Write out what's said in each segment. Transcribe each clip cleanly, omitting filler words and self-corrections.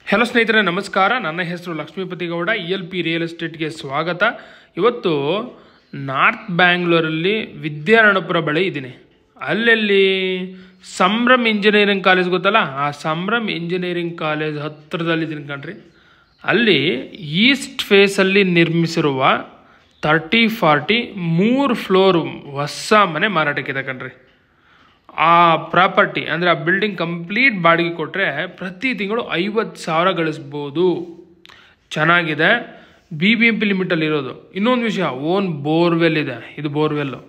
Hello ಸ್ನೇಹಿತರೆ, ನಮಸ್ಕಾರ. ನನ್ನ ಹೆಸರು ಲಕ್ಷ್ಮೀಪತಿ ಗೌಡ. ELP ರಿಯಲ್ ಎಸ್ಟೇಟ್ಗೆ ಸ್ವಾಗತ. ಇವತ್ತು ನಾರ್ತ್ ಬ್ಯಾಂಗ್ಳೂರಲ್ಲಿ ವಿದ್ಯಾರಣ್ಯಪುರ ಬಳಿ ಇದ್ದೀನಿ. ಅಲ್ಲಲ್ಲಿ ಸಂಭ್ರಮ್ ಇಂಜಿನಿಯರಿಂಗ್ ಕಾಲೇಜ್ ಗೊತ್ತಲ್ಲ, ಆ ಸಂಭ್ರಮ್ ಇಂಜಿನಿಯರಿಂಗ್ ಕಾಲೇಜ್ ಹತ್ತಿರದಲ್ಲಿದ್ದೀನಿ ಕಣ್ರಿ. ಅಲ್ಲಿ ಈಸ್ಟ್ ಫೇಸಲ್ಲಿ ನಿರ್ಮಿಸಿರುವ 30-40 3 ಫ್ಲೋರ್ ಹೊಸ ಮನೆ ಮಾರಾಟಕ್ಕಿದೆ ಕಣ್ರಿ. ಆ ಪ್ರಾಪರ್ಟಿ ಅಂದರೆ ಆ ಬಿಲ್ಡಿಂಗ್ ಕಂಪ್ಲೀಟ್ ಬಾಡಿಗೆ ಕೊಟ್ಟರೆ ಪ್ರತಿ ತಿಂಗಳು 50,000 ಗಳಿಸ್ಬೋದು. ಚೆನ್ನಾಗಿದೆ. BBMP ಲಿಮಿಟಲ್ಲಿ ಇರೋದು. ಇನ್ನೊಂದು ವಿಷಯ, ಓನ್ ಬೋರ್ವೆಲ್ ಇದೆ. ಇದು ಬೋರ್ವೆಲ್ಲು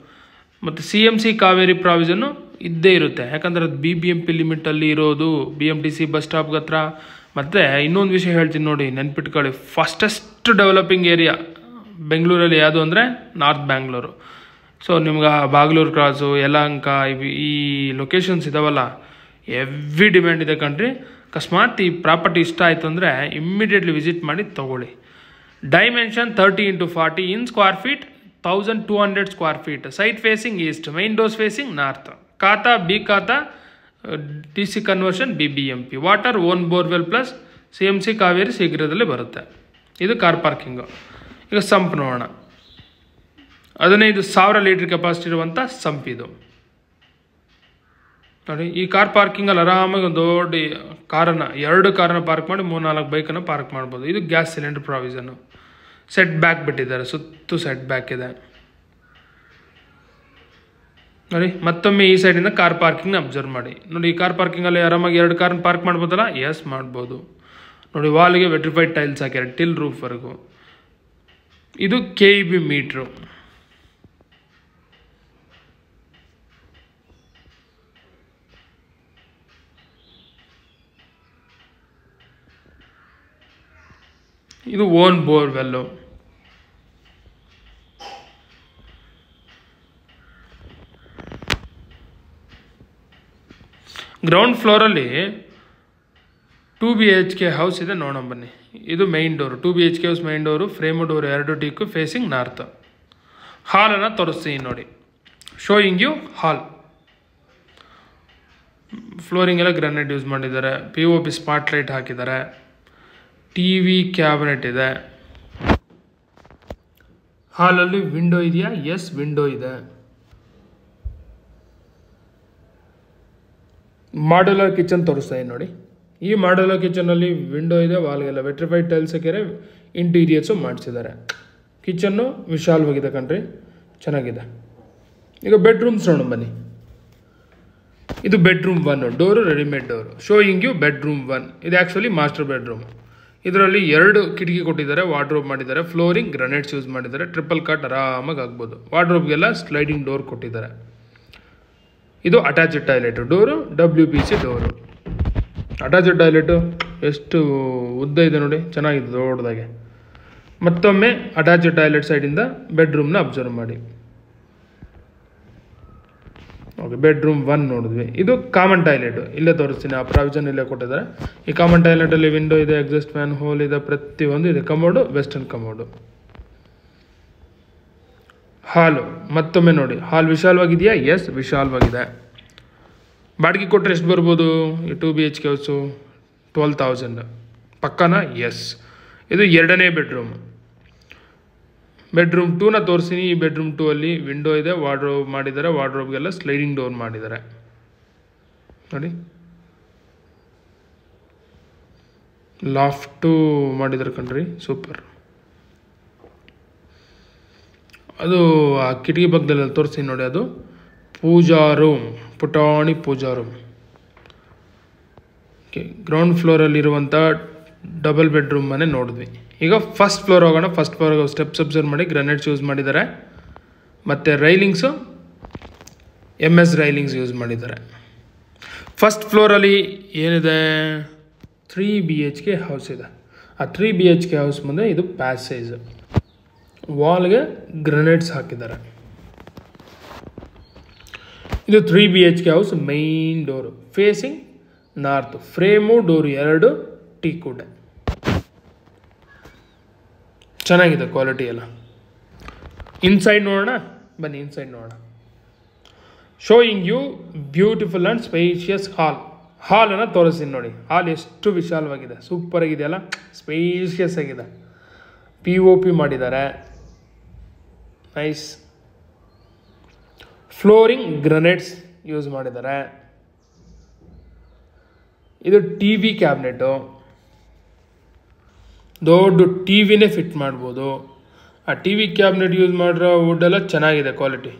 ಮತ್ತು CMC ಕಾವೇರಿ ಪ್ರಾವಿಷನ್ನು ಇದ್ದೇ ಇರುತ್ತೆ. ಯಾಕಂದರೆ ಅದು BBMP ಲಿಮಿಟಲ್ಲಿ ಇರೋದು, BMTC ಬಸ್ ಸ್ಟಾಪ್ಗೆ ಹತ್ರ. ಮತ್ತು ಇನ್ನೊಂದು ವಿಷಯ ಹೇಳ್ತೀನಿ ನೋಡಿ, ನೆನ್ಪಿಟ್ಕೊಳ್ಳಿ. ಫಸ್ಟೆಸ್ಟ್ ಡೆವಲಪಿಂಗ್ ಏರಿಯಾ ಬೆಂಗಳೂರಲ್ಲಿ ಯಾವುದು ಅಂದರೆ ನಾರ್ತ್ ಬ್ಯಾಂಗ್ಳೂರು. ಸೊ ನಿಮ್ಗೆ ಬಾಗ್ಲೂರು ಕ್ರಾಸು, ಯಲಹಂಕ, ಈ ಲೊಕೇಶನ್ಸ್ ಇದಾವಲ್ಲ, ಎವ್ರಿ ಡಿಮ್ಯಾಂಡ್ ಇದೆ ಕಣ್ರಿ. ಅಕಸ್ಮಾತ್ ಈ ಪ್ರಾಪರ್ಟಿ ಇಷ್ಟ ಆಯಿತು ಅಂದರೆ ಇಮ್ಮಿಡಿಯೇಟ್ಲಿ ವಿಸಿಟ್ ಮಾಡಿ ತೊಗೊಳ್ಳಿ. ಡೈಮೆನ್ಷನ್ 30x40 ಇನ್ square feet, 1200 square feet. Site facing East, main doors facing north. ಖಾತಾ ಬಿ ಖಾತಾ, DC conversion BBMP. Water own borewell plus CMC Kaveri ಶೀಘ್ರದಲ್ಲೇ ಬರುತ್ತೆ. ಇದು ಕಾರ್ ಪಾರ್ಕಿಂಗು. ಈಗ ಸಂಪ್ ನೋಡೋಣ. 15,000 ಲೀಟ್ರ್ ಕೆಪಾಸಿಟಿ ಇರುವಂಥ ಸಂಪ್ ಇದು ನೋಡಿ. ಈ ಕಾರ್ ಪಾರ್ಕಿಂಗಲ್ಲಿ ಆರಾಮಾಗಿ ಒಂದು ದೊಡ್ಡ ಕಾರನ್ನು, 2 ಕಾರನ್ನು ಪಾರ್ಕ್ ಮಾಡಿ 3-4 ಬೈಕನ್ನು ಪಾರ್ಕ್ ಮಾಡ್ಬೋದು. ಇದು gas cylinder provision. Set back ಬಿಟ್ಟಿದ್ದಾರೆ, ಸುತ್ತು ಸೆಟ್ ಬ್ಯಾಕ್ ಇದೆ ನೋಡಿ. ಮತ್ತೊಮ್ಮೆ ಈ ಸೈಡಿಂದ ಕಾರ್ ಪಾರ್ಕಿಂಗ್ನ ಅಬ್ಸರ್ವ್ ಮಾಡಿ ನೋಡಿ. ಈ ಕಾರ್ ಪಾರ್ಕಿಂಗಲ್ಲಿ ಆರಾಮಾಗಿ 2 ಕಾರನ್ನು ಪಾರ್ಕ್ ಮಾಡ್ಬೋದಲ್ಲ? ಎಸ್, ಮಾಡ್ಬೋದು ನೋಡಿ. ವಾಲ್ಗೆ ವೆಟ್ರಿಫೈಡ್ ಟೈಲ್ಸ್ ಹಾಕ್ಯಾರೆ ಟಿಲ್ ರೂಫ್ವರೆಗೂ. ಇದು KEB ಮೀಟ್ರು. ಇದು ಓನ್ ಬೋರ್ವೆಲ್ಲು. ಗ್ರೌಂಡ್ ಫ್ಲೋರಲ್ಲಿ 2 BHK ಹೌಸ್ ಇದೆ, ನೋಡೋಣ ಬನ್ನಿ. ಇದು main door, 2 BHK house main door. Frame door 2 teak, facing north. ಹಾಲನ್ನು ತೋರಿಸ್ತೀನಿ ನೋಡಿ. Showing you hall. ಫ್ಲೋರಿಂಗ್ ಎಲ್ಲ ಗ್ರಾನೈಟ್ ಯೂಸ್ ಮಾಡಿದ್ದಾರೆ. POP ಸ್ಪಾಟ್ ಲೈಟ್ ಹಾಕಿದ್ದಾರೆ. TV ಕ್ಯಾಬಿನೆಟ್ ಇದೆ. ಹಾಲಲ್ಲಿ ವಿಂಡೋ ಇದೆಯಾ? ಎಸ್, ವಿಂಡೋ ಇದೆ. ಮಾಡ್ಯುಲರ್ ಕಿಚನ್ ತೋರಿಸ್ತಾ ಇದೆ ನೋಡಿ. ಈ ಮಾಡ್ಯುಲರ್ ಕಿಚನಲ್ಲಿ ವಿಂಡೋ ಇದೆ, ವಾಲ್ಗೆಲ್ಲ ವೆಟ್ರಿಫೈಡ್ ಟೈಲ್ಸ್ ಹಾಕಿದರೆ ಇಂಟೀರಿಯರ್ಸು ಮಾಡಿಸಿದ್ದಾರೆ. ಕಿಚನ್ನು ವಿಶಾಲವಾಗಿದೆ ಕಣ್ರಿ, ಚೆನ್ನಾಗಿದೆ. ಈಗ ಬೆಡ್ರೂಮ್ಸ್ ನೋಡೋಣ ಬನ್ನಿ. ಇದು bedroom 1, door readymade door. Showing you bedroom 1. ಇದು ಆ್ಯಕ್ಚುಲಿ ಮಾಸ್ಟರ್ ಬೆಡ್ರೂಮ್. ಇದರಲ್ಲಿ 2 ಕಿಟಕಿ ಕೊಟ್ಟಿದ್ದಾರೆ, ವಾರ್ಡ್ರೋಬ್ ಮಾಡಿದ್ದಾರೆ. ಫ್ಲೋರಿಂಗ್ ಗ್ರಾನೈಟ್ಸ್ ಯೂಸ್ ಮಾಡಿದ್ದಾರೆ. ಟ್ರಿಪಲ್ ಕಾಟ್ ಆರಾಮಾಗಿ ಆಗ್ಬೋದು. ವಾರ್ಡ್ರೋಬ್ಗೆಲ್ಲ ಸ್ಲೈಡಿಂಗ್ ಡೋರ್ ಕೊಟ್ಟಿದ್ದಾರೆ. ಇದು attached toilet. Door WPC door. Attached toilet ಎಷ್ಟು ಉದ್ದ ಇದೆ ನೋಡಿ, ಚೆನ್ನಾಗಿದೆ ದೊಡ್ಡದಾಗೆ. ಮತ್ತೊಮ್ಮೆ ಅಟ್ಯಾಚ್ಡ್ ಟಾಯ್ಲೆಟ್ ಸೈಡಿಂದ ಬೆಡ್ರೂಮ್ನ ಅಬ್ಸರ್ವ್ ಮಾಡಿ. ಓಕೆ, ಬೆಡ್ರೂಮ್ 1 ನೋಡಿದ್ವಿ. ಇದು ಕಾಮನ್ ಟಾಯ್ಲೆಟು. ಇಲ್ಲೇ ತೋರಿಸ್ತೀನಿ, ಆ ಪ್ರಾವಿಷನ್ ಇಲ್ಲೇ ಕೊಟ್ಟಿದ್ದಾರೆ. ಈ ಕಾಮನ್ ಟಾಯ್ಲೆಟಲ್ಲಿ ವಿಂಡೋ ಇದೆ, ಎಕ್ಸಾಸ್ಟ್ ಫ್ಯಾನ್, ಹೋಲ್ ಇದೆ, ಪ್ರತಿಯೊಂದು ಇದೆ. Commode western commode. ಹಾಲು ಮತ್ತೊಮ್ಮೆ ನೋಡಿ. ಹಾಲ್ ವಿಶಾಲವಾಗಿದೆಯಾ? ಎಸ್, ವಿಶಾಲವಾಗಿದೆ. ಬಾಡಿಗೆ ಕೊಟ್ಟರೆ ಎಷ್ಟು ಬರ್ಬೋದು? ಈ 2 BHK ಹೌಸು 12,000 ಪಕ್ಕನಾ? ಎಸ್. ಇದು 2ನೇ ಬೆಡ್ರೂಮ್. ಬೆಡ್ರೂಮ್ 2ನ ತೋರಿಸ್ತೀನಿ. ಈ ಬೆಡ್ರೂಮ್ 2 ಅಲ್ಲಿ ವಿಂಡೋ ಇದೆ, ವಾರ್ಡ್ರೋಬ್ ಮಾಡಿದ್ದಾರೆ. ವಾರ್ಡ್ರೋಬ್ಗೆಲ್ಲ ಸ್ಲೈಡಿಂಗ್ ಡೋರ್ ಮಾಡಿದ್ದಾರೆ ನೋಡಿ. ಲಾಫ್ಟು ಮಾಡಿದ್ದಾರೆ ಕಣ್ರಿ, ಸೂಪರ್. ಅದು ಆ ಕಿಟಕಿ ಪಕ್ಕದಲ್ಲಿ ತೋರಿಸ್ತೀನಿ ನೋಡಿ. ಅದು ಪೂಜಾ ರೂಮ್, ಪುಟಾಣಿ ಪೂಜಾ ರೂಮ್. ಓಕೆ, ಗ್ರೌಂಡ್ ಫ್ಲೋರಲ್ಲಿರುವಂಥ ಡಬಲ್ ಬೆಡ್ರೂಮ್ ಮನೆ ನೋಡಿದ್ವಿ. ಈಗ ಫಸ್ಟ್ ಫ್ಲೋರ್ ಹೋಗೋಣ. ಫಸ್ಟ್ ಫ್ಲೋರ್ಗೆ ಸ್ಟೆಪ್ಸ್ ಅಬ್ಸರ್ವ್ ಮಾಡಿ. ಗ್ರಾನೈಟ್ಸ್ ಯೂಸ್ ಮಾಡಿದ್ದಾರೆ. ಮತ್ತು ರೈಲಿಂಗ್ಸು MS ರೈಲಿಂಗ್ಸ್ ಯೂಸ್ ಮಾಡಿದ್ದಾರೆ. ಫಸ್ಟ್ ಫ್ಲೋರಲ್ಲಿ ಏನಿದೆ? 3 BHK ಹೌಸ್ ಇದೆ. ಆ 3 BHK ಹೌಸ್ ಮುಂದೆ ಇದು ಪ್ಯಾಸೇಜ್. ವಾಲ್ಗೆ ಗ್ರಾನೈಟ್ಸ್ ಹಾಕಿದ್ದಾರೆ. ಇದು 3 BHK house main door. Facing north. Frame door 2 teak wood. ಚೆನ್ನಾಗಿದೆ ಕ್ವಾಲಿಟಿ ಎಲ್ಲ. ಇನ್ಸೈಡ್ ನೋಡೋಣ ಬನ್ನಿ. ಇನ್ಸೈಡ್ ನೋಡೋಣ. Showing you beautiful and spacious hall. ಹಾಲನ್ನು ತೋರಿಸ್ತೀನಿ ನೋಡಿ. ಹಾಲ್ ಎಷ್ಟು ವಿಶಾಲವಾಗಿದೆ, ಸೂಪರ್ ಆಗಿದೆಯಲ್ಲ, ಸ್ಪೇಷಿಯಸ್ ಆಗಿದೆ. POP ಮಾಡಿದ್ದಾರೆ, ನೈಸ್. ಫ್ಲೋರಿಂಗ್ ಗ್ರನೇಟ್ಸ್ ಯೂಸ್ ಮಾಡಿದ್ದಾರೆ. ಇದು TV ಕ್ಯಾಬಿನೆಟು, ದೊಡ್ಡ TVನೇ ಫಿಟ್ ಮಾಡ್ಬೋದು. ಆ TV ಕ್ಯಾಬಿನೆಟ್ ಯೂಸ್ ಮಾಡಿರೋ ವುಡ್ಡೆಲ್ಲ ಚೆನ್ನಾಗಿದೆ ಕ್ವಾಲಿಟಿ.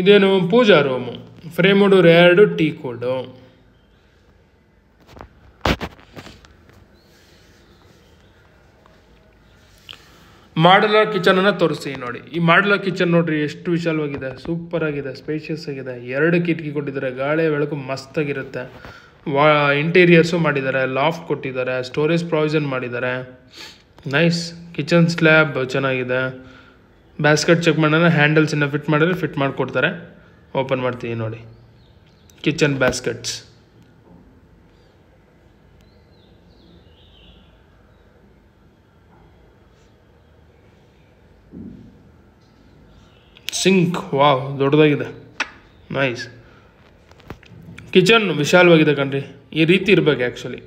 ಇದೇನು pooja room, frame wood 2 teak wood. Modular ಕಿಚನನ್ನು ತೋರಿಸ್ತೀನಿ ನೋಡಿ. ಈ ಮಾಡ್ಯುಲರ್ ಕಿಚನ್ ನೋಡ್ರಿ ಎಷ್ಟು ವಿಶಾಲವಾಗಿದೆ, ಸೂಪರ್ ಆಗಿದೆ, ಸ್ಪೇಷಿಯಸ್ ಆಗಿದೆ. 2 ಕಿಟಕಿ ಕೊಟ್ಟಿದ್ದಾರೆ, ಗಾಳಿ ಬೆಳಕು ಮಸ್ತಾಗಿರುತ್ತೆ. ಇಂಟೀರಿಯರ್ಸು ಮಾಡಿದ್ದಾರೆ, ಲಾಫ್ಟ್ ಕೊಟ್ಟಿದ್ದಾರೆ, ಸ್ಟೋರೇಜ್ ಪ್ರಾವಿಷನ್ ಮಾಡಿದ್ದಾರೆ. ನೈಸ್. ಕಿಚನ್ ಸ್ಲ್ಯಾಬ್ ಚೆನ್ನಾಗಿದೆ. ಬ್ಯಾಸ್ಕೆಟ್ ಚೆಕ್ ಮಾಡೋಣ, ಹ್ಯಾಂಡಲ್ಸನ್ನು ಫಿಟ್ ಮಾಡಿದ್ರೆ ಫಿಟ್ ಮಾಡಿಕೊಡ್ತಾರೆ. ಓಪನ್ ಮಾಡ್ತೀನಿ ನೋಡಿ, ಕಿಚನ್ ಬ್ಯಾಸ್ಕೆಟ್ಸ್. ಸಿಂಕ್, ವಾವ್, ದೊಡ್ಡದಾಗಿದೆ, ನೈಸ್. ಕಿಚನ್ ವಿಶಾಲವಾಗಿದೆ ಕಣ್ರಿ. ಈ ರೀತಿ ಇರಬೇಕು ಆ್ಯಕ್ಚುಲಿ.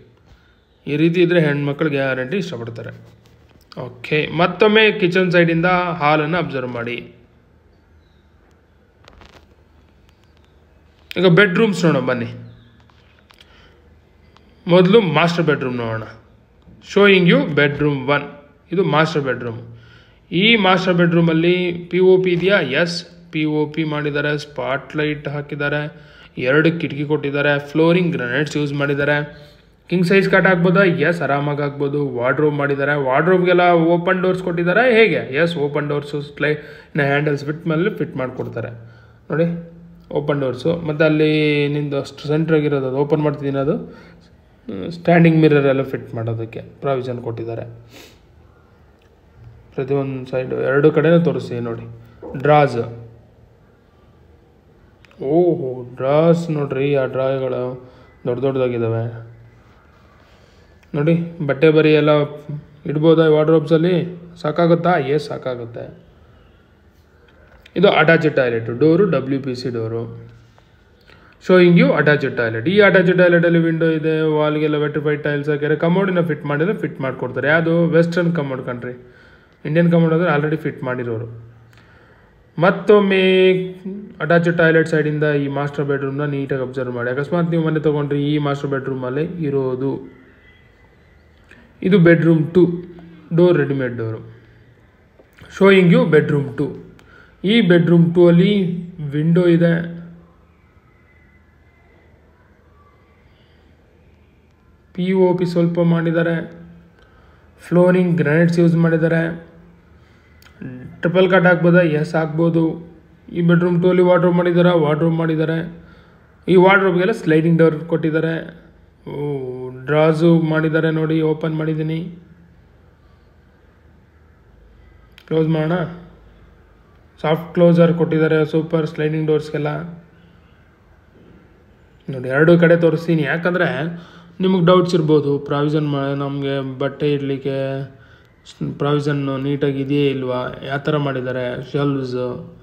ಈ ರೀತಿ ಇದ್ದರೆ ಹೆಣ್ಮಕ್ಳು ಗ್ಯಾರಂಟಿ ಇಷ್ಟಪಡ್ತಾರೆ. ಓಕೆ, ಮತ್ತೊಮ್ಮೆ ಕಿಚನ್ ಸೈಡಿಂದ ಹಾಲನ್ನು ಅಬ್ಸರ್ವ್ ಮಾಡಿ. ಈಗ ಬೆಡ್ರೂಮ್ಸ್ ನೋಡೋಣ ಬನ್ನಿ. ಮೊದಲು ಮಾಸ್ಟರ್ ಬೆಡ್ರೂಮ್ ನೋಡೋಣ. Showing you bedroom 1. ಇದು ಮಾಸ್ಟರ್ ಬೆಡ್ರೂಮ್. ಈ ಮಾಸ್ಟರ್ ಬೆಡ್ರೂಮಲ್ಲಿ POP ಇದೆಯಾ? ಎಸ್, POP ಮಾಡಿದ್ದಾರೆ. ಸ್ಪಾಟ್ ಲೈಟ್ ಹಾಕಿದ್ದಾರೆ, 2 ಕಿಟಕಿ ಕೊಟ್ಟಿದ್ದಾರೆ, ಫ್ಲೋರಿಂಗ್ ಗ್ರನೇಟ್ಸ್ ಯೂಸ್ ಮಾಡಿದ್ದಾರೆ. ಕಿಂಗ್ ಸೈಜ್ ಕಾಟ್ ಹಾಕ್ಬೋದಾ? ಎಸ್, ಆರಾಮಾಗಿ ಹಾಕ್ಬೋದು. ವಾರ್ಡ್ರೋಬ್ ಮಾಡಿದ್ದಾರೆ. ವಾರ್ಡ್ರೋಬ್ಗೆಲ್ಲ ಓಪನ್ ಡೋರ್ಸ್ ಕೊಟ್ಟಿದ್ದಾರೆ. ಹೇಗೆ? Yes, open doors, handles fit ಮೇಲೆ ಫಿಟ್ ಮಾಡಿಕೊಡ್ತಾರೆ ನೋಡಿ. ಓಪನ್ ಡೋರ್ಸು, ಮತ್ತು ಅಲ್ಲಿ ನಿಂದು ಅಷ್ಟು ಸೆಂಟ್ರಾಗಿರೋದು ಅದು ಓಪನ್ ಮಾಡ್ತಿದ್ದೀನಿ, ಅದು ಸ್ಟ್ಯಾಂಡಿಂಗ್ ಮಿರರ್ ಎಲ್ಲ ಫಿಟ್ ಮಾಡೋದಕ್ಕೆ ಪ್ರಾವಿಷನ್ ಕೊಟ್ಟಿದ್ದಾರೆ. ಪ್ರತಿಯೊಂದು ಸೈಡು 2 ಕಡೆನೂ ತೋರಿಸ್ತೀವಿ ನೋಡಿ. ಡ್ರಾಸ್, ಓಹೋ ಡ್ರಾಸ್ ನೋಡ್ರಿ. ಆ ಡ್ರಾಗಳು ದೊಡ್ಡ ದೊಡ್ಡದಾಗಿದ್ದಾವೆ ನೋಡಿ. ಬಟ್ಟೆ ಬರಿ ಎಲ್ಲ ಇಡ್ಬೋದಾ ವಾರ್ಡ್ರೋಬ್ಸಲ್ಲಿ? ಸಾಕಾಗುತ್ತಾ? ಎಸ್, ಸಾಕಾಗುತ್ತೆ. ಇದು attach toilet, door WPC door. Showing you attach toilet. ಈ ಅಟ್ಯಾಚ್ ಟಾಯ್ಲೆಟಲ್ಲಿ ವಿಂಡೋ ಇದೆ, ವಾಲ್ಗೆಲ್ಲ ವೆಟ್ರಿಫೈಡ್ ಟೈಲ್ಸ್ ಹಾಕಿದ್ರೆ ಕಮೋಡಿನ ಫಿಟ್ ಮಾಡಿದ್ರೆ ಫಿಟ್ ಮಾಡಿಕೊಡ್ತಾರೆ. ಯಾವುದು? ವೆಸ್ಟರ್ನ್ ಕಮೋಡ್ ಕಣ್ರಿ. ಇಂಡಿಯನ್ ಕಮೋಡ್ ಅಂದರೆ ಆಲ್ರೆಡಿ ಫಿಟ್ ಮಾಡಿರೋರು. ಮತ್ತೊಮ್ಮೆ ಅಟ್ಯಾಚ್ ಟಾಯ್ಲೆಟ್ ಸೈಡಿಂದ ಈ ಮಾಸ್ಟರ್ ಬೆಡ್ರೂಮ್ನ ನೀಟಾಗಿ ಅಬ್ಸರ್ವ್ ಮಾಡಿ. ಅಕಸ್ಮಾತ್ ನೀವು ಮನೆ ತೊಗೊಂಡ್ರಿ, ಈ ಮಾಸ್ಟರ್ ಬೆಡ್ರೂಮಲ್ಲೇ ಇರೋದು. ಇದು bedroom 2, door readymade door. Showing you bedroom 2. ಈ ಬೆಡ್ರೂಮ್ 2 ಅಲ್ಲಿ ವಿಂಡೋ ಇದೆ, POP ಸ್ವಲ್ಪ ಮಾಡಿದ್ದಾರೆ, ಫ್ಲೋರಿಂಗ್ ಗ್ರಾನೈಟ್ಸ್ ಯೂಸ್ ಮಾಡಿದ್ದಾರೆ. ಟ್ರಿಪಲ್ ಕಟ್ ಹಾಕ್ಬೋದಾ? ಎಸ್, ಹಾಕ್ಬೋದು. ಈ ಬೆಡ್ರೂಮ್ 2 ಅಲ್ಲಿ ವಾರ್ಡ್ರೋಬ್ ಮಾಡಿದ್ದಾರೆ. ಈ ವಾರ್ಡ್ರೋಬ್ಗೆಲ್ಲ ಸ್ಲೈಡಿಂಗ್ ಡೋರ್ ಕೊಟ್ಟಿದ್ದಾರೆ. ಡ್ರಾಸು ಮಾಡಿದ್ದಾರೆ ನೋಡಿ. ಓಪನ್ ಮಾಡಿದ್ದೀನಿ, ಕ್ಲೋಸ್ ಮಾಡೋಣ. ಸಾಫ್ಟ್ ಕ್ಲೋಸರ್ ಕೊಟ್ಟಿದ್ದಾರೆ, ಸೂಪರ್. ಸ್ಲೈಡಿಂಗ್ ಡೋರ್ಸ್ಗೆಲ್ಲ ನೋಡಿ 2 ಕಡೆ ತೋರಿಸ್ತೀನಿ, ಯಾಕಂದರೆ ನಿಮಗೆ ಡೌಟ್ಸ್ ಇರ್ಬೋದು. ಪ್ರಾವಿಷನ್ ನಮಗೆ ಬಟ್ಟೆ ಇಡಲಿಕ್ಕೆ ಪ್ರಾವಿಷನ್ನು ನೀಟಾಗಿ ಇದೆಯೇ ಇಲ್ವಾ, ಯಾವ ಥರ ಮಾಡಿದ್ದಾರೆ, ಶೆಲ್ವ್ಸ್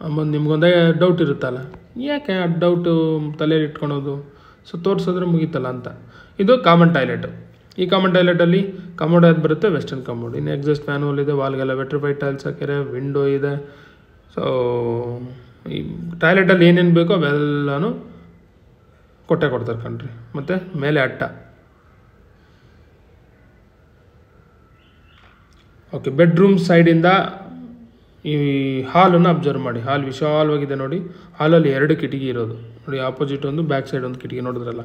ಅಂಬಂದು ನಿಮ್ಗೊಂದೇ ಡೌಟ್ ಇರುತ್ತಲ್ಲ. ಯಾಕೆ ಆ ಡೌಟು ತಲೆಯಲ್ಲಿ ಇಟ್ಕೊಳೋದು? ಸೊ ತೋರಿಸಿದ್ರೆ ಮುಗೀತಲ್ಲ ಅಂತ. ಇದು ಕಾಮನ್ ಟಾಯ್ಲೆಟು. ಈ ಕಾಮನ್ ಟಾಯ್ಲೆಟಲ್ಲಿ ಕಮೋಡ್ ಅದು ಬರುತ್ತೆ, ವೆಸ್ಟರ್ನ್ ಕಮೋಡ್. ಇನ್ನು ಎಕ್ಸಾಸ್ಟ್ ಫ್ಯಾನ್ ಇದೆ, ವಾಲ್ಗೆಲ್ಲ ವೆಟ್ರಿಫೈಡ್ ಟೈಲ್ಸ್ ಹಾಕಿದ್ರೆ, ವಿಂಡೋ ಇದೆ. ಸೊ ಈ ಟಾಯ್ಲೆಟಲ್ಲಿ ಏನೇನು ಬೇಕೋ ಅವೆಲ್ಲನೂ ಕೊಡ್ತಾರೆ ಕಣ್ರಿ. ಮತ್ತು ಮೇಲೆ ಅಟ್ಟ. ಓಕೆ, ಬೆಡ್ರೂಮ್ ಸೈಡಿಂದ ಈ ಹಾಲನ್ನು ಅಬ್ಸರ್ವ್ ಮಾಡಿ. ಹಾಲ್ ವಿಶಾಲವಾಗಿದೆ ನೋಡಿ. ಹಾಲಲ್ಲಿ 2 ಕಿಟಕಿ ಇರೋದು ನೋಡಿ. ಆಪೋಸಿಟ್ ಒಂದು, ಬ್ಯಾಕ್ ಸೈಡ್ ಒಂದು ಕಿಟಕಿ ನೋಡಿದ್ರಲ್ಲ.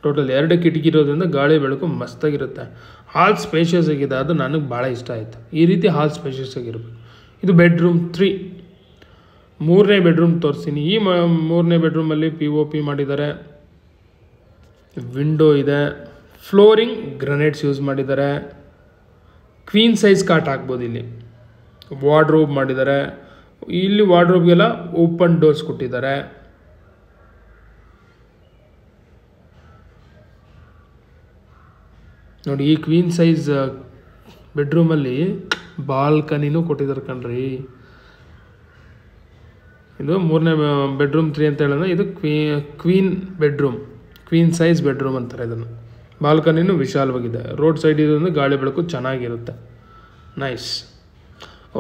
ಟೋಟಲ್ 2 ಕಿಟಕಿ ಇರೋದ್ರಿಂದ ಗಾಳಿ ಬೆಳಕು ಮಸ್ತಾಗಿರುತ್ತೆ. ಹಾಲ್ ಸ್ಪೇಷಿಯಸ್ ಆಗಿದೆ, ಅದು ನನಗೆ ಭಾಳ ಇಷ್ಟ ಆಯಿತು. ಈ ರೀತಿ ಹಾಲ್ ಸ್ಪೇಷಿಯಸ್ ಆಗಿರಬೇಕು. ಇದು ಬೆಡ್ರೂಮ್ 3. 3ನೇ ಬೆಡ್ರೂಮ್ ತೋರಿಸ್ತೀನಿ. ಈ 3ನೇ ಬೆಡ್ರೂಮಲ್ಲಿ POP ಮಾಡಿದ್ದಾರೆ, ವಿಂಡೋ ಇದೆ, ಫ್ಲೋರಿಂಗ್ ಗ್ರನೇಟ್ಸ್ ಯೂಸ್ ಮಾಡಿದ್ದಾರೆ. ಕ್ವೀನ್ ಸೈಜ್ ಕಾಟ್ ಹಾಕ್ಬೋದು. ಇಲ್ಲಿ ವಾರ್ಡ್ರೋಬ್ ಮಾಡಿದ್ದಾರೆ. ಇಲ್ಲಿ ವಾರ್ಡ್ರೋಬ್ಗೆಲ್ಲ ಓಪನ್ ಡೋರ್ಸ್ ಕೊಟ್ಟಿದ್ದಾರೆ. ನೋಡಿ, ಈ ಕ್ವೀನ್ ಸೈಜ್ ಬೆಡ್ರೂಮಲ್ಲಿ ಬಾಲ್ಕನಿನೂ ಕೊಟ್ಟಿದ್ದಾರೆ ಕಣ್ರಿ. ಇದು 3ನೇ ಬೆಡ್ರೂಮ್ 3 ಅಂತ ಹೇಳಿದ್ರೆ ಇದು queen bedroom, queen size bedroom ಅಂತಾರೆ ಇದನ್ನು. ಬಾಲ್ಕನಿನೂ ವಿಶಾಲವಾಗಿದೆ. ರೋಡ್ ಸೈಡ್ ಇರೋದ್ರಿಂದ ಗಾಳಿ ಬೆಳಕು ಚೆನ್ನಾಗಿರುತ್ತೆ. ನೈಸ್.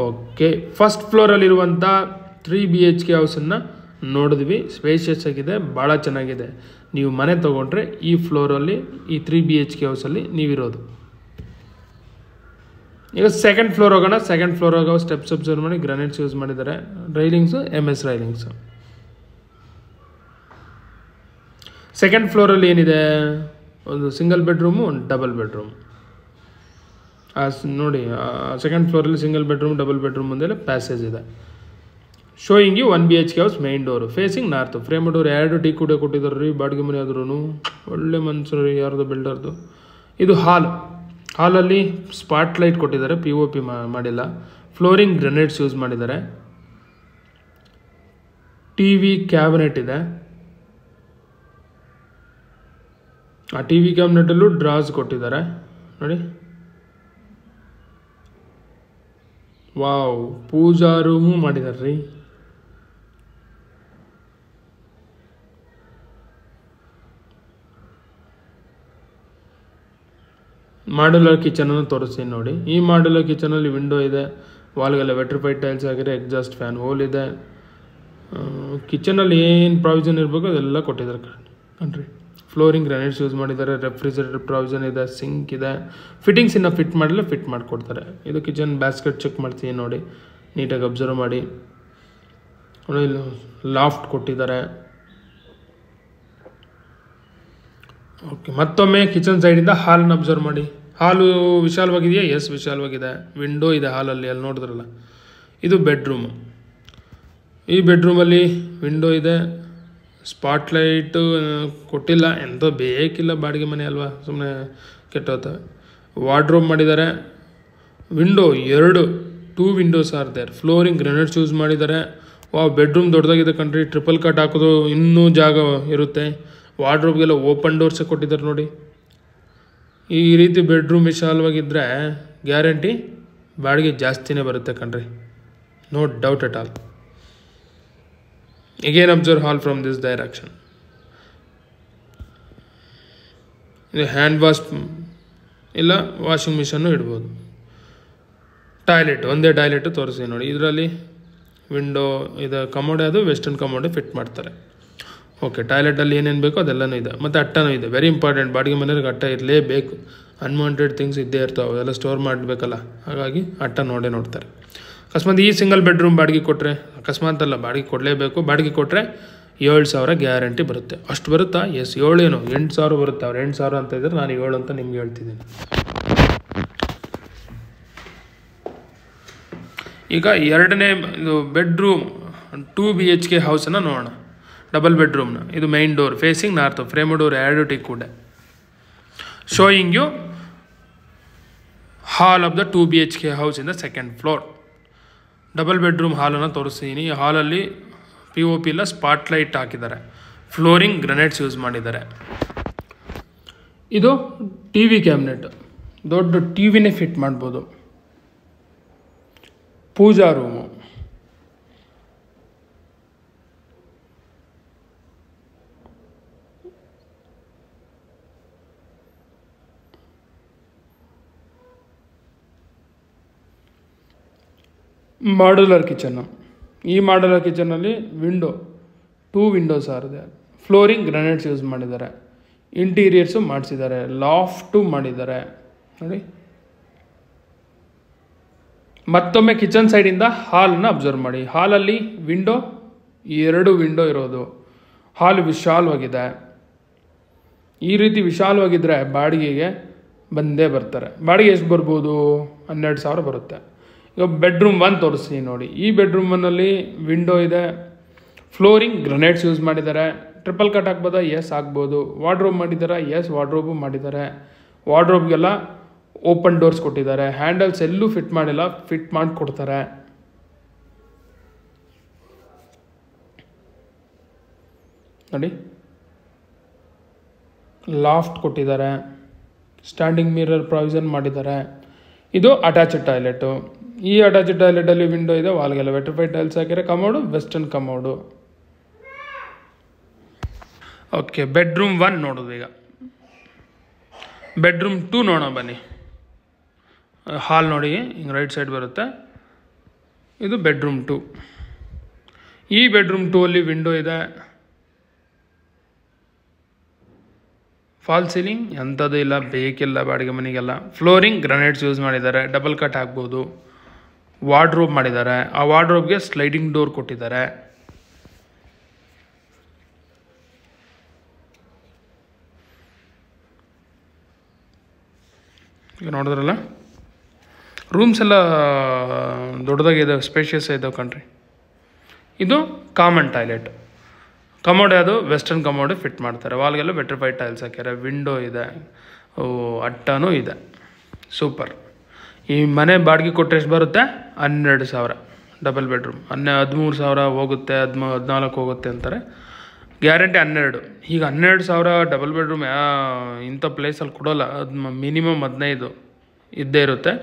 ಓಕೆ, ಫಸ್ಟ್ ಫ್ಲೋರಲ್ಲಿರುವಂಥ 3 BHK ಹೌಸನ್ನು ನೋಡಿದ್ವಿ. ಸ್ಪೇಷಿಯಸ್ ಆಗಿದೆ, ಭಾಳ ಚೆನ್ನಾಗಿದೆ. ನೀವು ಮನೆ ತೊಗೊಂಡ್ರೆ ಈ ಫ್ಲೋರಲ್ಲಿ ಈ 3 BHK ಹೌಸಲ್ಲಿ ನೀವಿರೋದು. ಈಗ ಸೆಕೆಂಡ್ ಫ್ಲೋರ್ ಹೋಗೋಣ. ಸೆಕೆಂಡ್ ಫ್ಲೋರ್ ಹೋಗೋ ಸ್ಟೆಪ್ಸ್ ಅಬ್ಸರ್ವ್ ಮಾಡಿ. ಗ್ರಾನೈಟ್ಸ್ ಯೂಸ್ ಮಾಡಿದ್ದಾರೆ. Railings MS railings. ಸೆಕೆಂಡ್ ಫ್ಲೋರಲ್ಲಿ ಏನಿದೆ, ಒಂದು ಸಿಂಗಲ್ ಬೆಡ್ರೂಮು, ಒಂದು ಡಬಲ್ ಬೆಡ್ರೂಮ್. ನೋಡಿ, ಸೆಕೆಂಡ್ ಫ್ಲೋರಲ್ಲಿ ಸಿಂಗಲ್ ಬೆಡ್ರೂಮ್, ಡಬಲ್ ಬೆಡ್ರೂಮ್ ಮುಂದೆ ಪ್ಯಾಸೇಜ್ ಇದೆ. Showing you 1 BHK house, main door facing north. Frame door 2 teak ಕೂಡ ಕೊಟ್ಟಿದ್ದಾರೆ ರೀ. ಬಾಡಿಗೆ ಮನೆ ಆದ್ರೂ ಒಳ್ಳೆ ಮನ್ಸರು ರೀ ಯಾರ್ದು ಬಿಲ್ಡರ್ದು. ಇದು ಹಾಲಲ್ಲಿ ಸ್ಪಾಟ್ ಲೈಟ್ ಕೊಟ್ಟಿದ್ದಾರೆ, POP ಮಾಡಿಲ್ಲ. ಫ್ಲೋರಿಂಗ್ ಗ್ರನೇಟ್ಸ್ ಯೂಸ್ ಮಾಡಿದ್ದಾರೆ. TV ಕ್ಯಾಬಿನೆಟ್ ಇದೆ. ಆ TV ಕ್ಯಾಬಿನೆಟಲ್ಲೂ ಡ್ರಾಸ್ ಕೊಟ್ಟಿದ್ದಾರೆ ನೋಡಿ. ವಾವ್, ಪೂಜಾ ರೂಮು ಮಾಡಿದ್ದಾರೆ ರೀ. ಮಾಡ್ಯುಲರ್ ಕಿಚನನ್ನು ತೋರಿಸ್ತೀನಿ ನೋಡಿ. ಈ ಮಾಡ್ಯುಲರ್ ಕಿಚನಲ್ಲಿ ವಿಂಡೋ ಇದೆ. ವಾಲ್ಗೆಲ್ಲ ವೆಟ್ರಿಫೈಡ್ ಟೈಲ್ಸ್ ಆಗಿದೆ. ಎಕ್ಸಾಸ್ಟ್ ಫ್ಯಾನ್ ಹೋಲ್ ಇದೆ. ಕಿಚನಲ್ಲಿ ಏನು ಪ್ರಾವಿಷನ್ ಇರಬೇಕು ಅದೆಲ್ಲ ಕೊಟ್ಟಿದ್ದಾರೆ ಕಣ್ರಿ. ಫ್ಲೋರಿಂಗ್ ಗ್ರಾನೈಟ್ಸ್ ಯೂಸ್ ಮಾಡಿದ್ದಾರೆ. ರೆಫ್ರಿಜರೇಟರ್ ಪ್ರಾವಿಷನ್ ಇದೆ. ಸಿಂಕ್ ಇದೆ. ಫಿಟ್ಟಿಂಗ್ಸ್ ಇನ್ನು ಫಿಟ್ ಮಾಡಿಲ್ಲ, ಫಿಟ್ ಮಾಡಿಕೊಡ್ತಾರೆ. ಇದು ಕಿಚನ್ ಬ್ಯಾಸ್ಕೆಟ್ ಚೆಕ್ ಮಾಡ್ತೀನಿ ನೋಡಿ, ನೀಟಾಗಿ ಅಬ್ಸರ್ವ್ ಮಾಡಿ. ಇಲ್ಲಿ ಲಾಫ್ಟ್ ಕೊಟ್ಟಿದ್ದಾರೆ. ಓಕೆ, ಮತ್ತೊಮ್ಮೆ ಕಿಚನ್ ಸೈಡಿಂದ ಹಾಲನ್ನು ಅಬ್ಸರ್ವ್ ಮಾಡಿ. ಹಾಲು ವಿಶಾಲವಾಗಿದೆಯಾ? ಎಸ್, ವಿಶಾಲವಾಗಿದೆ. ವಿಂಡೋ ಇದೆ ಹಾಲಲ್ಲಿ, ಅಲ್ಲಿ ನೋಡಿದ್ರಲ್ಲ. ಇದು ಬೆಡ್ರೂಮು. ಈ ಬೆಡ್ರೂಮಲ್ಲಿ ವಿಂಡೋ ಇದೆ. ಸ್ಪಾಟ್ಲೈಟು ಕೊಟ್ಟಿಲ್ಲ, ಎಂತೋ ಬೇಕಿಲ್ಲ, ಬಾಡಿಗೆ ಮನೆ ಅಲ್ವಾ, ಸುಮ್ಮನೆ ಕೆಟ್ಟೋಗ್ತವೆ. ವಾರ್ಡ್ರೋಬ್ ಮಾಡಿದ್ದಾರೆ. Window 2 windows are there. Flooring granites use ಮಾಡಿದ್ದಾರೆ. ಬೆಡ್ರೂಮ್ ದೊಡ್ಡದಾಗಿದೆ ಕಣ್ರಿ. ಟ್ರಿಪಲ್ ಕಟ್ ಹಾಕೋದು ಇನ್ನೂ ಜಾಗ ಇರುತ್ತೆ. ವಾರ್ಡ್ರೋಬ್ಗೆಲ್ಲ ಓಪನ್ ಡೋರ್ಸೇ ಕೊಟ್ಟಿದ್ದಾರೆ ನೋಡಿ. ಈ ರೀತಿ ಬೆಡ್ರೂಮ್ ವಿಶಾಲವಾಗಿದ್ದರೆ ಗ್ಯಾರಂಟಿ ಬಾಡಿಗೆ ಜಾಸ್ತಿನೇ ಬರುತ್ತೆ ಕಣ್ರಿ, no doubt at all. Again observe hall from this direction. ಇದು ಹ್ಯಾಂಡ್ ವಾಶ್ ಇಲ್ಲ ವಾಷಿಂಗ್ ಮಿಷನ್ನು ಇಡ್ಬೋದು. ಟಾಯ್ಲೆಟ್, ಒಂದೇ ಟಾಯ್ಲೆಟು ತೋರಿಸಿ ನೋಡಿ. ಇದರಲ್ಲಿ ವಿಂಡೋ ಇದು ಕಮೋಡೆ, ಅದು ವೆಸ್ಟರ್ನ್ ಕಮೋಡೆ ಫಿಟ್ ಮಾಡ್ತಾರೆ. ಓಕೆ, ಟಾಯ್ಲೆಟಲ್ಲಿ ಏನೇನು ಬೇಕೋ ಅದೆಲ್ಲನೂ ಇದೆ. ಮತ್ತು ಅಟ್ಟನೂ ಇದೆ. ವೆರಿ ಇಂಪಾರ್ಟೆಂಟ್, ಬಾಡಿಗೆ ಮನೆಯವ್ರಿಗೆ ಅಟ್ಟ ಇರಲೇಬೇಕು. ಅನ್ವಾಂಟೆಡ್ ಥಿಂಗ್ಸ್ ಇದ್ದೇ ಇರ್ತಾವೆ, ಅವೆಲ್ಲ ಸ್ಟೋರ್ ಮಾಡಬೇಕಲ್ಲ, ಹಾಗಾಗಿ ಅಟ್ಟ ನೋಡ್ತಾರೆ. ಅಕಸ್ಮಾತ್ ಈ ಸಿಂಗಲ್ ಬೆಡ್ರೂಮ್ ಬಾಡಿಗೆ ಕೊಟ್ಟರೆ, ಅಕಸ್ಮಾತ್ ಅಲ್ಲ, ಬಾಡಿಗೆ ಕೊಡಲೇಬೇಕು. ಬಾಡಿಗೆ ಕೊಟ್ಟರೆ 7,000 ಗ್ಯಾರಂಟಿ ಬರುತ್ತೆ. ಅಷ್ಟು ಬರುತ್ತಾ? ಎಸ್, 7 ಏನು 8,000 ಬರುತ್ತೆ. ಅವ್ರು 8,000 ಅಂತ ಇದ್ದರೆ ನಾನು 7 ಅಂತ ನಿಮ್ಗೆ ಹೇಳ್ತಿದ್ದೀನಿ. ಈಗ ಎರಡನೇ ಇದು ಬೆಡ್ರೂಮ್ 2 BHK ಹೌಸನ್ನು ನೋಡೋಣ. ಡಬಲ್ ಬೆಡ್ರೂಮ್ನ. ಇದು main door facing north. Frame door 2 teak ಕೂಡ. Showing you hall of the 2 BHK house in the second floor. Double bedroom ಹಾಲನ್ನು ತೋರಿಸ್ತೀನಿ. ಈ ಹಾಲಲ್ಲಿ POP ಇಲ್ಲ, ಸ್ಪಾಟ್ಲೈಟ್ ಹಾಕಿದ್ದಾರೆ. ಫ್ಲೋರಿಂಗ್ ಗ್ರನೇಟ್ಸ್ ಯೂಸ್ ಮಾಡಿದ್ದಾರೆ. ಇದು TV ಕ್ಯಾಬಿನೆಟ್, ದೊಡ್ಡ TVನೇ ಫಿಟ್ ಮಾಡ್ಬೋದು. ಪೂಜಾ ರೂಮು. Modular kitchen. ಈ ಮಾಡ್ಯುಲರ್ ಕಿಚನಲ್ಲಿ ವಿಂಡೋ 2 ವಿಂಡೋಸ್ ಆರಿದೆ. ಫ್ಲೋರಿಂಗ್ ಗ್ರಾನೈಟ್ಸ್ ಯೂಸ್ ಮಾಡಿದ್ದಾರೆ. ಇಂಟೀರಿಯರ್ಸು ಮಾಡಿಸಿದ್ದಾರೆ. ಲಾಫ್ಟು ಮಾಡಿದ್ದಾರೆ ನೋಡಿ. ಮತ್ತೊಮ್ಮೆ ಕಿಚನ್ ಸೈಡಿಂದ ಹಾಲನ್ನು ಅಬ್ಸರ್ವ್ ಮಾಡಿ. ಹಾಲಲ್ಲಿ ವಿಂಡೋ 2 ವಿಂಡೋ ಇರೋದು. ಹಾಲ್ ವಿಶಾಲವಾಗಿದೆ. ಈ ರೀತಿ ವಿಶಾಲವಾಗಿದ್ದರೆ ಬಾಡಿಗೆಗೆ ಬಂದೇ ಬರ್ತಾರೆ. ಬಾಡಿಗೆ ಎಷ್ಟು ಬರ್ಬೋದು? 12,000 ಬರುತ್ತೆ. ಈಗ ಬೆಡ್ರೂಮ್ 1 ತೋರಿಸ್ತೀನಿ ನೋಡಿ. ಈ ಬೆಡ್ರೂಮಲ್ಲಿ ವಿಂಡೋ ಇದೆ. ಫ್ಲೋರಿಂಗ್ ಗ್ರನೇಟ್ಸ್ ಯೂಸ್ ಮಾಡಿದ್ದಾರೆ. ಟ್ರಿಪಲ್ ಕಟ್ ಹಾಕ್ಬೋದಾ? ಎಸ್ ಆಗ್ಬೋದು. ವಾರ್ಡ್ರೋಬ್ ಮಾಡಿದ್ದಾರೆ? ಎಸ್, ವಾರ್ಡ್ರೋಬು ಮಾಡಿದ್ದಾರೆ. ವಾರ್ಡ್ರೋಬ್ಗೆಲ್ಲ ಓಪನ್ ಡೋರ್ಸ್ ಕೊಟ್ಟಿದ್ದಾರೆ. ಹ್ಯಾಂಡಲ್ಸ್ ಎಲ್ಲೂ ಫಿಟ್ ಮಾಡಿಲ್ಲ, ಫಿಟ್ ಮಾಡಿ ಕೊಡ್ತಾರೆ. ನೋಡಿ, ಲಾಫ್ಟ್ ಕೊಟ್ಟಿದ್ದಾರೆ. ಸ್ಟ್ಯಾಂಡಿಂಗ್ ಮಿರರ್ ಪ್ರಾವಿಷನ್ ಮಾಡಿದ್ದಾರೆ. ಇದು ಅಟ್ಯಾಚ್ಡ್ ಟಾಯ್ಲೆಟು. ಈ ಅಟ್ಯಾಚ್ ಟಾಯ್ಲೆಟಲ್ಲಿ ವಿಂಡೋ ಇದೆ, ವಾಲ್ಗೆಲ್ಲ ವೆಟ್ರಿಫೈಡ್ ಟೈಲ್ಸ್ ಹಾಕಿದ್ರೆ. Commode western commode. Okay, bedroom 1 ನೋಡೋದು ಈಗ. ಬೆಡ್ರೂಮ್ 2 ನೋಡೋಣ ಬನ್ನಿ. ಹಾಲ್ ನೋಡಿ, ಹಿಂಗೆ ರೈಟ್ ಸೈಡ್ ಬರುತ್ತೆ. ಇದು ಬೆಡ್ರೂಮ್ 2. ಈ ಬೆಡ್ರೂಮ್ 2 ಅಲ್ಲಿ ವಿಂಡೋ ಇದೆ, ಫಾಲ್ ಸೀಲಿಂಗ್ ಎಂಥದ್ದು ಇಲ್ಲ, ಬೇಕಿಲ್ಲ ಬಾಡಿಗೆ ಮನೆಗೆಲ್ಲ. ಫ್ಲೋರಿಂಗ್ ಗ್ರಾನೈಟ್ಸ್ ಯೂಸ್ ಮಾಡಿದ್ದಾರೆ, ಡಬಲ್ ಕಟ್ ಹಾಕ್ಬೋದು. ವಾರ್ಡ್ರೋಬ್ ಮಾಡಿದ್ದಾರೆ, ಆ ವಾರ್ಡ್ರೋಬ್ಗೆ ಸ್ಲೈಡಿಂಗ್ ಡೋರ್ ಕೊಟ್ಟಿದ್ದಾರೆ. ಈಗ ನೋಡಿದ್ರಲ್ಲ, ರೂಮ್ಸ್ ಎಲ್ಲ ದೊಡ್ಡದಾಗಿದ್ದಾವೆ, ಸ್ಪೇಷಿಯಸ್ ಇದ್ದಾವೆ ಕಣ್ರಿ. ಇದು ಕಾಮನ್ ಟಾಯ್ಲೆಟ್. ಕಮೋಡ್ ಯಾವುದು ವೆಸ್ಟರ್ನ್ ಕಮೋಡ್ ಫಿಟ್ ಮಾಡ್ತಾರೆ, ವಾಲ್ಗೆಲ್ಲ ವೆಟ್ರಿಫೈಡ್ ಟೈಲ್ಸ್ ಹಾಕ್ಯಾರೆ. ವಿಂಡೋ ಇದೆ, ಅಟ್ಟನೂ ಇದೆ. ಸೂಪರ್. ಈ ಮನೆ ಬಾಡಿಗೆ ಕೊಟ್ಟರೆ ಎಷ್ಟು ಬರುತ್ತೆ? 12,000. ಡಬಲ್ ಬೆಡ್ರೂಮ್ 13,000 ಹೋಗುತ್ತೆ, 14 ಹೋಗುತ್ತೆ ಅಂತಾರೆ. ಗ್ಯಾರಂಟಿ 12. ಈಗ 12,000 ಡಬಲ್ ಬೆಡ್ರೂಮ್ ಇಂಥ ಪ್ಲೇಸಲ್ಲಿ ಕೊಡೋಲ್ಲ. ಅದು ಮಿನಿಮಮ್ 15 ಇದ್ದೇ ಇರುತ್ತೆ.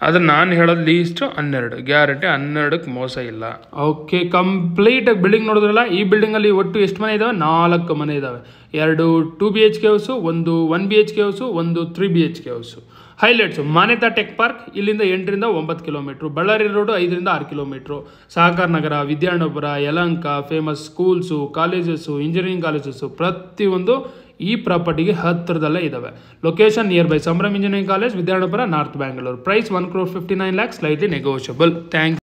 ಆದರೆ ನಾನು ಹೇಳೋದು ಲೀಸ್ಟ್ 12, ಗ್ಯಾರಂಟಿ 12ಕ್ಕೆ ಮೋಸ ಇಲ್ಲ. ಓಕೆ, ಕಂಪ್ಲೀಟಾಗಿ ಬಿಲ್ಡಿಂಗ್ ನೋಡಿದ್ರಲ್ಲ. ಈ ಬಿಲ್ಡಿಂಗಲ್ಲಿ ಒಟ್ಟು ಎಷ್ಟು ಮನೆ ಇದ್ದಾವೆ? 4 ಮನೆ ಇದ್ದಾವೆ. 2 2 BHK ಹೌಸು, ಒಂದು 1 BHK ಹೌಸು, ಒಂದು 3 BHK house. Highlights: Manyata tech park, ಇಲ್ಲಿಂದ 8ರಿಂದ 9 ಕಿಲೋಮೀಟ್ರು. ಬಳ್ಳಾರಿ ರೋಡು 5ರಿಂದ 6 kilometre. Sahakara Nagar, Vidyaranyapura, Yelahanka, famous schools, colleges, engineering colleges ಪ್ರತಿಯೊಂದು ಈ ಪ್ರಾಪರ್ಟಿಗೆ ಹತ್ತಿರದಲ್ಲೇ ಇದ್ದಾವೆ. Location near by Sambhram engineering college, Vidyaranyapura, north Bangalore. Price 1,59,00,000, slightly negotiable. Thank